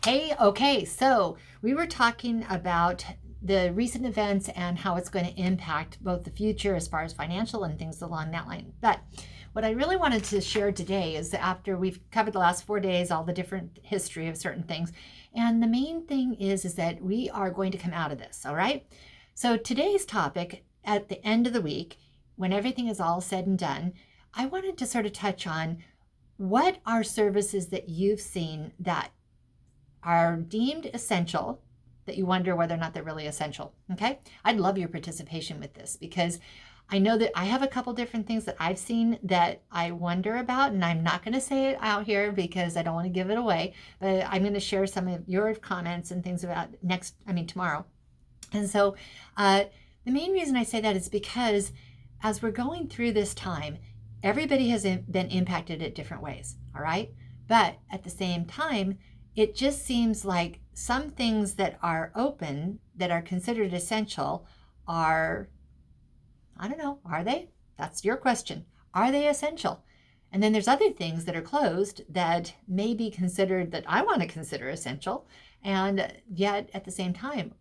Hey, okay, so we were talking about the recent events and how it's going to impact both the future as far as financial and things along that line. But what I really wanted to share today is that after we've covered the last 4 days, all the different history of certain things, and the main thing is that we are going to come out of this, all right? So today's topic at the end of the week, when everything is all said and done, I wanted to sort of touch on what are services that you've seen that are deemed essential that you wonder whether or not they're really essential. Okay. I'd love your participation with this because I know that I have a couple different things that I've seen that I wonder about, and I'm not going to say it out here because I don't want to give it away, but I'm going to share some of your comments and things about tomorrow. And so, the main reason I say that is because as we're going through this time, everybody has been impacted at different ways. All right. But at the same time, it just seems like some things that are open, that are considered essential, are, I don't know, are they? That's your question. Are they essential? And then there's other things that are closed that may be considered, that I want to consider essential. And yet at the same time,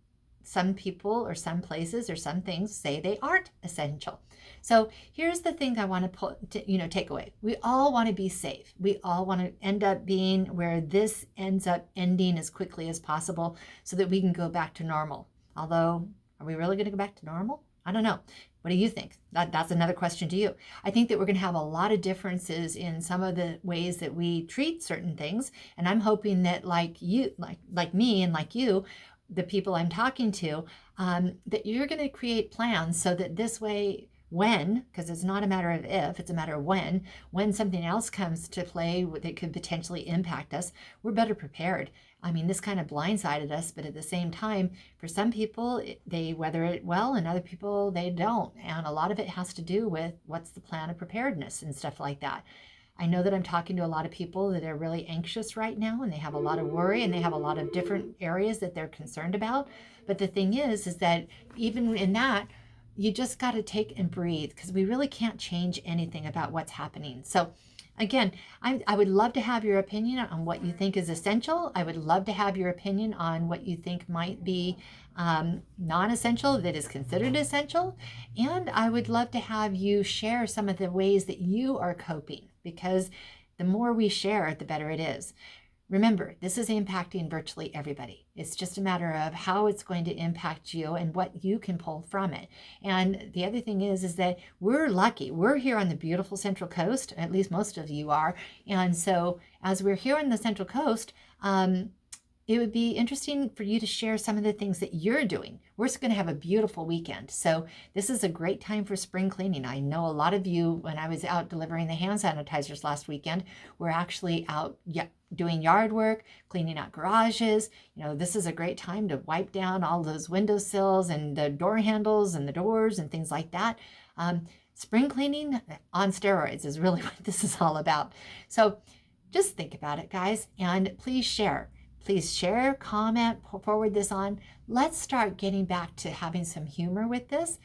some people or some places or some things say they aren't essential. So here's the thing I want to take away. We all want to be safe. We all want to end up being where this ends up ending as quickly as possible so that we can go back to normal. Although, are we really going to go back to normal? I don't know. What do you think? That's another question to you. I think that we're going to have a lot of differences in some of the ways that we treat certain things. And I'm hoping that like you, like me and like you, the people I'm talking to, that you're going to create plans so that this way, because it's not a matter of if, it's a matter of when something else comes to play that could potentially impact us, we're better prepared. I mean, this kind of blindsided us, but at the same time, for some people, they weather it well, and other people, they don't. And a lot of it has to do with what's the plan of preparedness and stuff like that. I know that I'm talking to a lot of people that are really anxious right now, and they have a lot of worry, and they have a lot of different areas that they're concerned about. But the thing is that even in that, you just got to take and breathe, because we really can't change anything about what's happening. So again, I would love to have your opinion on what you think is essential. I would love to have your opinion on what you think might be non-essential that is considered essential. And I would love to have you share some of the ways that you are coping, because the more we share, the better it is. Remember, this is impacting virtually everybody. It's just a matter of how it's going to impact you and what you can pull from it. And the other thing is that we're lucky. We're here on the beautiful Central Coast, at least most of you are. And so as we're here on the Central Coast, it would be interesting for you to share some of the things that you're doing. We're going to have a beautiful weekend. So this is a great time for spring cleaning. I know a lot of you, when I was out delivering the hand sanitizers last weekend, were actually out doing yard work, cleaning out garages. This is a great time to wipe down all those windowsills and the door handles and the doors and things like that. Spring cleaning on steroids is really what this is all about. So just think about it, guys, and please share. Please share, comment, forward this on. Let's start getting back to having some humor with this.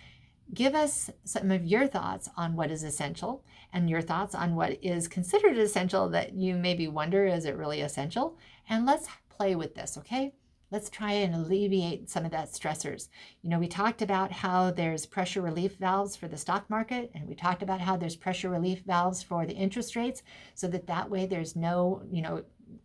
Give us some of your thoughts on what is essential and your thoughts on what is considered essential that you maybe wonder, is it really essential? And let's play with this, okay? Let's try and alleviate some of that stressors. We talked about how there's pressure relief valves for the stock market, and we talked about how there's pressure relief valves for the interest rates, so that way there's no,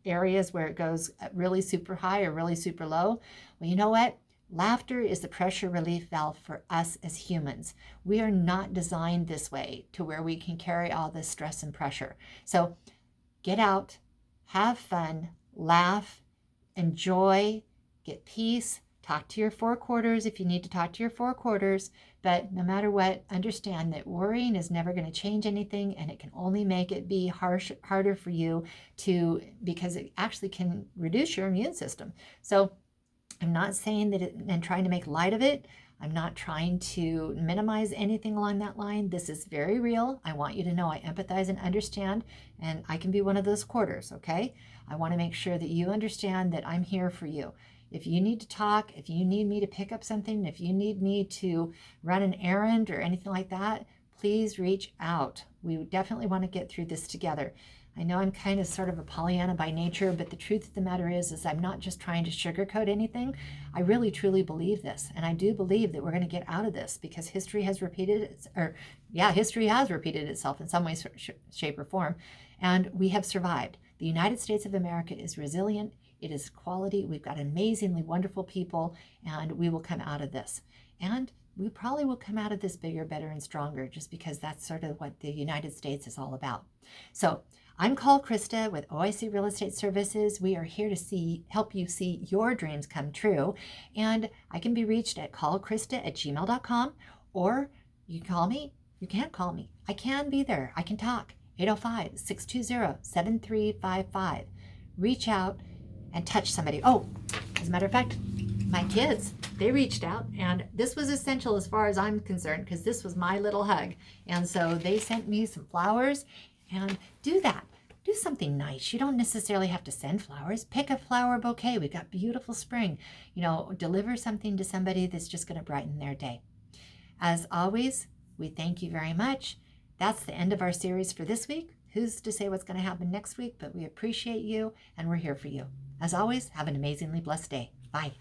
areas where it goes really super high or really super low. Well, you know what? Laughter is the pressure relief valve for us as humans. We are not designed this way to where we can carry all this stress and pressure. So get out, have fun, laugh, enjoy, get peace, talk to your four quarters if you need to talk to your four quarters. But no matter what, understand that worrying is never going to change anything, and it can only make it be harder for you because it actually can reduce your immune system. So I'm not saying that and trying to make light of it. I'm not trying to minimize anything along that line. This is very real. I want you to know I empathize and understand, and I can be one of those quarters, okay? I want to make sure that you understand that I'm here for you. If you need to talk, if you need me to pick up something, if you need me to run an errand or anything like that, please reach out. We definitely want to get through this together. I know I'm kind of sort of a Pollyanna by nature, but the truth of the matter is I'm not just trying to sugarcoat anything. I really truly believe this, and I do believe that we're going to get out of this because history has repeated itself in some way, shape, or form, and we have survived. The United States of America is resilient. It is quality. We've got amazingly wonderful people, and we will come out of this. And we probably will come out of this bigger, better, and stronger, just because that's sort of what the United States is all about. So I'm called Krista with OIC Real Estate Services. We are here to help you see your dreams come true. And I can be reached at callkrista@gmail.com, or you can call me. You can't call me. I can be there. I can talk. 805-620-7355. Reach out and touch somebody. Oh, as a matter of fact, my kids, they reached out, and this was essential as far as I'm concerned, because this was my little hug. And so they sent me some flowers. And do that. Do something nice. You don't necessarily have to send flowers. Pick a flower bouquet. We've got beautiful spring. Deliver something to somebody that's just going to brighten their day. As always, we thank you very much. That's the end of our series for this week. Who's to say what's going to happen next week? But we appreciate you, and we're here for you. As always, have an amazingly blessed day. Bye.